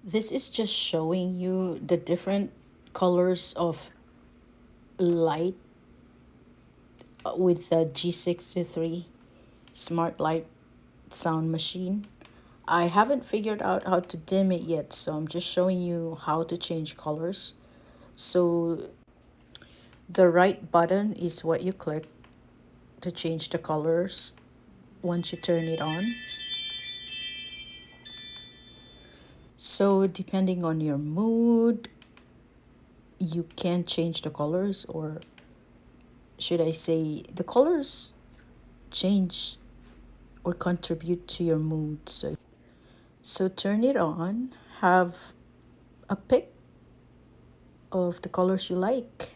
This is just showing you the different colors of light with the G63 smart light sound machine. I haven't figured out how to dim it yet, so I'm just showing you how to change colors. So the right button is what you click to change the colors once you turn it on. So depending on your mood, you can change the colors, or should I say the colors change or contribute to your mood. So turn it on, have a pick of the colors you like.